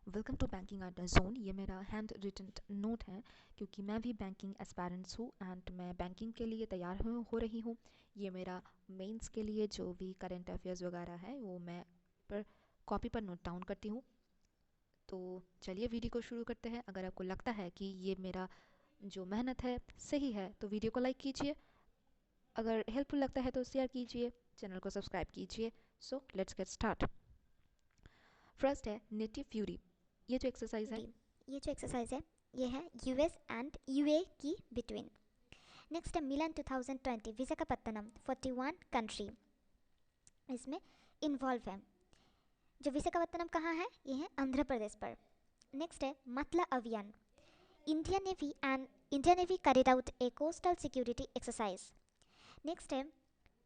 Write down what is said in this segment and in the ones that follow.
Welcome to banking अड्डा zone. ये मेरा हैंड रिटन नोट है क्योंकि मैं भी बैंकिंग एस्पायरेंट्स हूँ एंड मैं बैंकिंग के लिए तैयार हो रही हूँ। ये मेरा मेंस के लिए जो भी करंट अफेयर्स वगैरह है वो मैं पर कॉपी पर नोट डाउन करती हूँ। तो चलिए वीडियो को शुरू करते हैं। अगर आपको लगता है कि ये मेरा जो मेहनत है सही है तो वीडियो को लाइक कीजिए। अगर हेल्पफुल लगता है तो शेयर कीजिए, चैनल को सब्सक्राइब कीजिए। So let's get start. First है नेटिव फ्यूरी। ये जो एक्सरसाइज है, डी ये जो एक्सरसाइज है ये है यूएस एंड यूए की बिटवीन। नेक्स्ट है मिलान 2020 विशाखापत्तनम 41 कंट्री इसमें इन्वॉल्व है। जो विशाखापत्तनम कहाँ है, ये है आंध्र प्रदेश पर। नेक्स्ट है मतला अभियान। Indian Navy carried out a coastal security exercise. Next है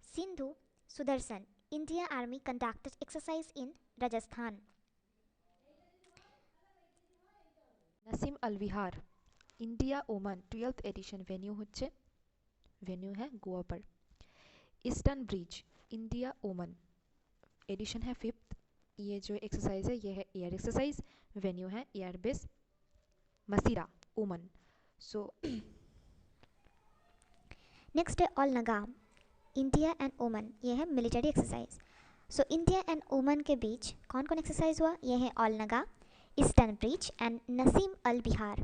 Sindhu Sudarshan. India Army conducted exercise in Rajasthan. Naseem Al Bahr India Oman 12th edition venue है गोवा पर। Eastern Bridge India Oman edition है 5th। ये जो एक्सरसाइज है ये है एयर एक्सरसाइज, वेन्यू है airbase Masirah Oman. So next है Al Najah India and Oman, ये है military exercise. So India and Oman के बीच कौन कौन एक्सरसाइज हुआ, ये है Al Najah, Eastern Bridge and Naseem Al Bahr.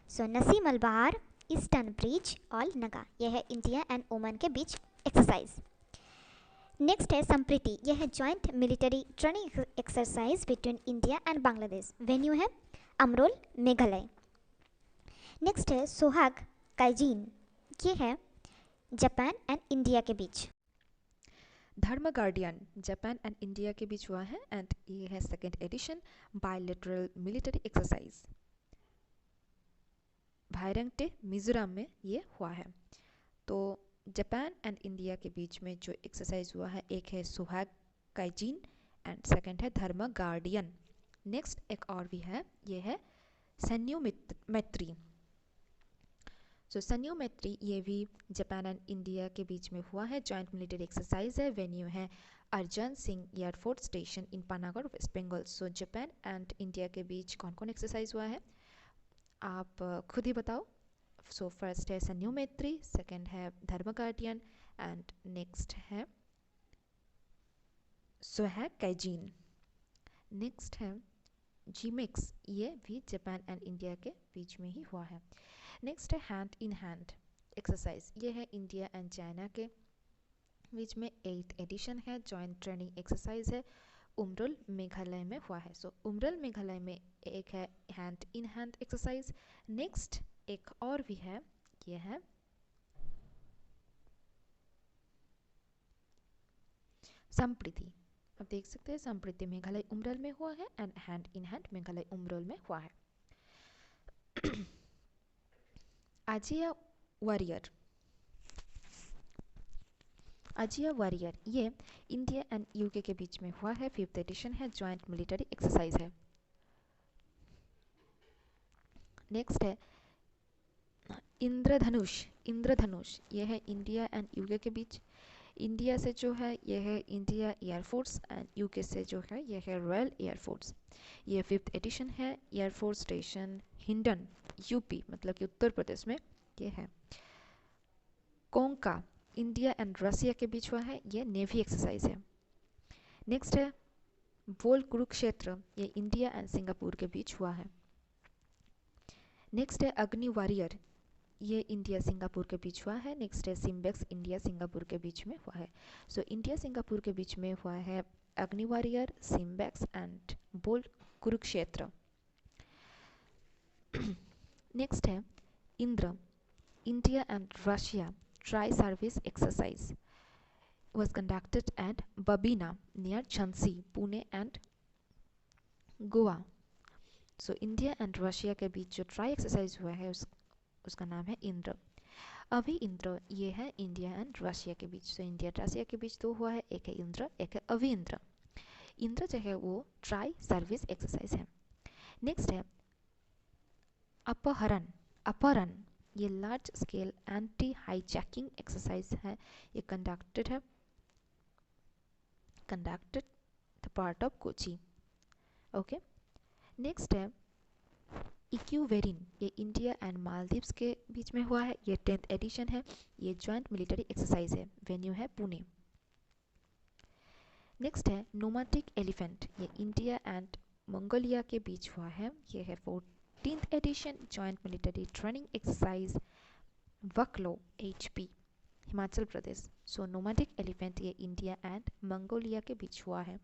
So Naseem Al Bahr, Eastern bridge, all Naga, यह है इंडिया एंड ओमान के बीच एक्सरसाइज। नेक्स्ट है संप्रीति, यह है joint military training exercise between India and Bangladesh. Venue है अमरोल, मेघालय। नेक्स्ट है सोहाग काइजीन, ये है जापान एंड इंडिया के बीच। धर्म गार्डियन जापान एंड इंडिया के बीच हुआ है एंड ये है 2nd edition bilateral military exercise. Vairengte Mizoram में ये हुआ है। तो जापान एंड इंडिया के बीच में जो एक्सरसाइज हुआ है, एक है सुहाग काइजीन एंड सेकंड है धर्म गार्डियन। नेक्स्ट एक और भी है, ये है सैन्यू मैत्री। सो सैन्यू मैत्री ये भी जापान एंड इंडिया के बीच में हुआ है, जॉइंट मिलिट्री एक्सरसाइज है, वेन्यू है Arjan Singh air force station in Panagarh West Bengal. So Japan and India के बीच कौन कौन एक्सरसाइज हुआ है आप खुद ही बताओ। सो फर्स्ट है सन्यू मैत्री, सेकंड है धर्म गार्डियन एंड नेक्स्ट है सोहैग काइजीन। नेक्स्ट है जीमेक्स, ये भी जापान एंड इंडिया के बीच में ही हुआ है। नेक्स्ट है हैंड इन हैंड एक्सरसाइज, ये है इंडिया एंड चाइना के बीच में 8th एडिशन है, जॉइंट ट्रेनिंग एक्सरसाइज है, उमरुल मेघालय में हुआ है। सो उमरुल मेघालय में एक है hand in hand exercise. Next एक और भी है, ये है संप्रीति। अब देख सकते हैं संप्रीति मेघालय उमरल में हुआ है and hand in hand Meghalaya Umroi में हुआ है। आजिया वॉरियर, अजिया वॉरियर ये इंडिया एंड यूके के बीच में हुआ है, 5th एडिशन है, जॉइंट मिलिट्री एक्सरसाइज है। नेक्स्ट है इंद्रधनुष। इंद्रधनुष ये है इंडिया एंड यूके के बीच। इंडिया से जो है ये है इंडिया एयरफोर्स एंड यूके से जो है ये है रॉयल एयरफोर्स। ये 5th एडिशन है, एयरफोर्स स्टेशन हिंडन यूपी मतलब कि उत्तर प्रदेश में ये है। कोंका इंडिया एंड रसिया के बीच हुआ है, ये नेवी एक्सरसाइज है। नेक्स्ट है बोल कुरुक्षेत्र, ये इंडिया एंड सिंगापुर के बीच हुआ है। नेक्स्ट है अग्नि वॉरियर, ये इंडिया सिंगापुर के बीच हुआ है। नेक्स्ट है सिम्बेक्स, इंडिया सिंगापुर के बीच में हुआ है। सो इंडिया सिंगापुर के बीच में हुआ है अग्नि वॉरियर, सिम्बेक्स एंड बोल कुरुक्षेत्र। नेक्स्ट है Indra, India and Russia tri service exercise was conducted at Babina near Jhansi, Pune and Goa. So India and Russia के बीच जो ट्राई एक्सरसाइज हुआ है उसका नाम है इंद्र। अभी इंद्र ये है इंडिया एंड रशिया के बीच। तो इंडिया रशिया के बीच 2 हुआ है, एक है इंद्र एक है अभी इंद्र। इंद्र जो है वो ट्राई सर्विस एक्सरसाइज है। नेक्स्ट है अपहरण। अपहरण ये large scale anti hijacking exercise है, ये conducted the part of Kochi. Okay. Next है इक्यूवेरिन, ये इंडिया एंड मालदीव्स के बीच में हुआ है, ये 10th एडिशन है, ये जॉइंट मिलिट्री एक्सरसाइज है, वेन्यू है पुणे। नेक्स्ट है नोमैटिक एलिफेंट, ये इंडिया एंड मंगोलिया के बीच हुआ है, ये है 14th edition joint military training exercise Bakloh HP Himachal Pradesh. So Nomadic Elephant ये इंडिया एंड मंगोलिया के बीच हुआ है।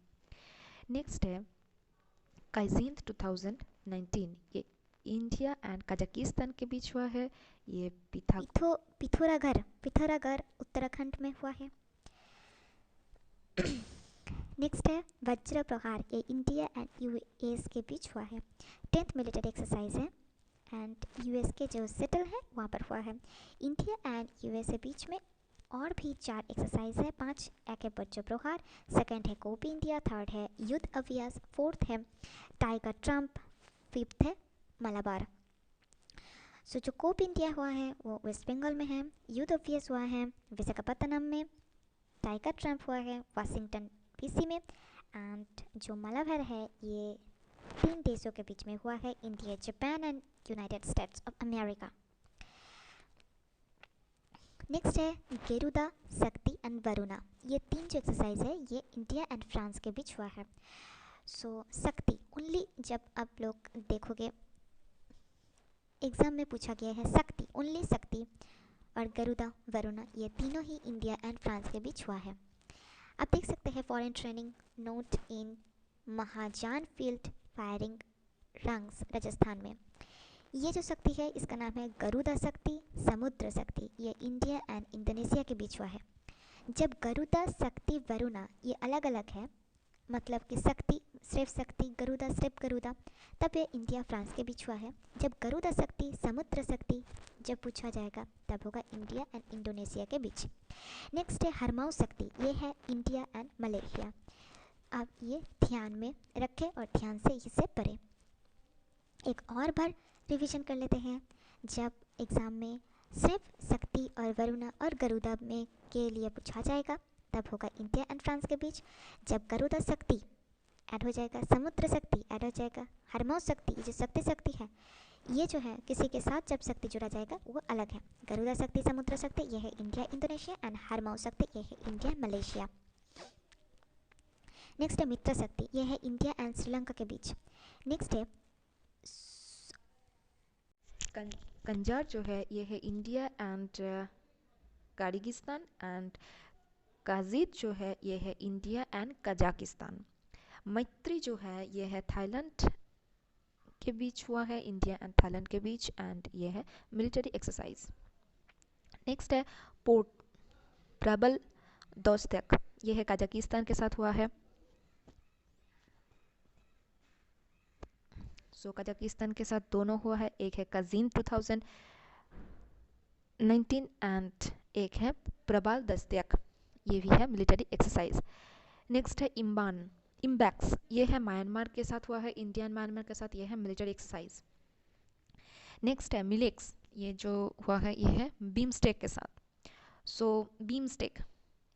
नेक्स्ट है काइजिन 2019, ये इंडिया एंड कजाकिस्तान के बीच हुआ है, ये पिथौरागढ़ उत्तराखंड में हुआ है। नेक्स्ट है वज्र प्रहार, ये इंडिया एंड यूएस के बीच हुआ है, 10th मिलिट्री एक्सरसाइज है एंड यूएस के जो सेटल है वहाँ पर हुआ है। इंडिया एंड यूएस के बीच में और भी 4 एक्सरसाइज है, 5 एक है वज्र प्रहार, सेकंड है कोप इंडिया, थर्ड है युद्ध अभ्यास, फोर्थ है टाइगर ट्रम्प, फिफ्थ है मलाबार। सो जो कोप इंडिया हुआ है वो वेस्ट बंगाल में है, युद्ध अभ्यास हुआ है विशाखापत्तनम में, टाइगर ट्रम्प हुआ है वाशिंगटन डीसी में एंड जो मलाबार है ये 3 देशों के बीच में हुआ है, India, Japan and United states of America. Next है गेरुदा, शक्ति एंड वरुणा, ये 3 जो एक्सरसाइज है ये इंडिया एंड फ्रांस के बीच हुआ है। सो शक्ति ओनली, जब आप लोग देखोगे एग्जाम में पूछा गया है शक्ति, ओनली शक्ति, और गरुदा वरुणा ये तीनों ही इंडिया एंड फ्रांस के बीच हुआ है। आप देख सकते हैं फॉरेन ट्रेनिंग नोट इन महाजान फील्ड फायरिंग रंग्स राजस्थान में। ये जो शक्ति है इसका नाम है गरुदा शक्ति, समुद्र शक्ति, ये इंडिया एंड इंडोनेशिया के बीच हुआ है। जब गरुदा शक्ति वरुणा ये अलग अलग है, मतलब कि शक्ति सिर्फ शक्ति, गरुदा सिर्फ गरुदा, तब ये इंडिया फ्रांस के बीच हुआ है। जब गरुदा शक्ति समुद्र शक्ति जब पूछा जाएगा तब होगा इंडिया एंड इंडोनेशिया के बीच। नेक्स्ट है हरमाऊ शक्ति, ये है इंडिया एंड मलेशिया। आप ये ध्यान में रखें और ध्यान से इसे पढ़ें। एक और बार रिवीजन कर लेते हैं, जब एग्ज़ाम में सिर्फ शक्ति और वरुणा और गरुदा में के लिए पूछा जाएगा तब होगा इंडिया एंड फ्रांस के बीच। जब गरुदा शक्ति ऐड हो जाएगा, समुद्र शक्ति ऐड हो जाएगा, हरमाऊ शक्ति ये जो शक्ति है ये जो है किसी के साथ जब शक्ति जुड़ा जाएगा वो अलग है। गरुदा शक्ति समुद्र शक्ति ये है इंडिया इंडोनेशिया एंड हरमाऊ शक्ति ये है इंडिया मलेशिया। नेक्स्ट है मित्र शक्ति, ये है इंडिया एंड श्रीलंका के बीच। नेक्स्ट है कंजार जो है ये है इंडिया एंड किर्गिस्तान एंड काजिद जो है ये है इंडिया एंड कजाकिस्तान। मैत्री जो है ये है थाईलैंड के बीच हुआ है, इंडिया एंड थाईलैंड के बीच, एंड ये है मिलिट्री एक्सरसाइज। नेक्स्ट है पोर्ट प्रबल दोस्तक, ये है कजाकिस्तान के साथ हुआ है। सो कजाकिस्तान के साथ दोनों हुआ है, एक है काजिन 2019 एंड एक है प्रबल दस्तक, ये भी है मिलिट्री एक्सरसाइज। नेक्स्ट है इम्बैक्स, ये है म्यांमार के साथ हुआ है, इंडियन म्यांमार के साथ ये है मिलिट्री एक्सरसाइज। नेक्स्ट है मिलेक्स, ये जो हुआ है ये है बीमस्टेक के साथ। सो बीमस्टेक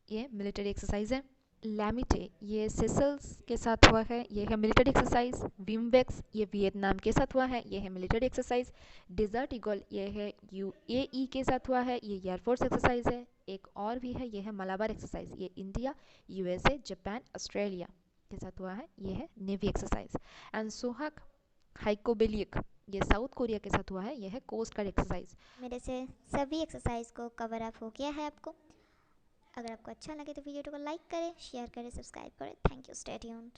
ये मिलिट्री एक्सरसाइज है। लैमिटे ये सेशल्स के साथ हुआ है, ये है मिलिट्री एक्सरसाइज। विमवेक्स ये वियतनाम के साथ हुआ है, ये है मिलिट्री एक्सरसाइज। डेजर्ट ईगल ये है यूएई के साथ हुआ है, ये एयरफोर्स एक्सरसाइज है। एक और भी है, ये है मलाबार एक्सरसाइज, ये इंडिया यूएसए जापान ऑस्ट्रेलिया के साथ हुआ है, ये है नेवी एक्सरसाइज। एंड सोहाग हाइकोबेलिक ये साउथ कोरिया के साथ हुआ है, ये है कोस्ट गार्ड एक्सरसाइज। मेरे से सभी एक्सरसाइज को कवर अप हो गया है आपको। अगर आपको अच्छा लगे तो वीडियो को लाइक करें, शेयर करें, सब्सक्राइब करें। Thank you, stay tuned.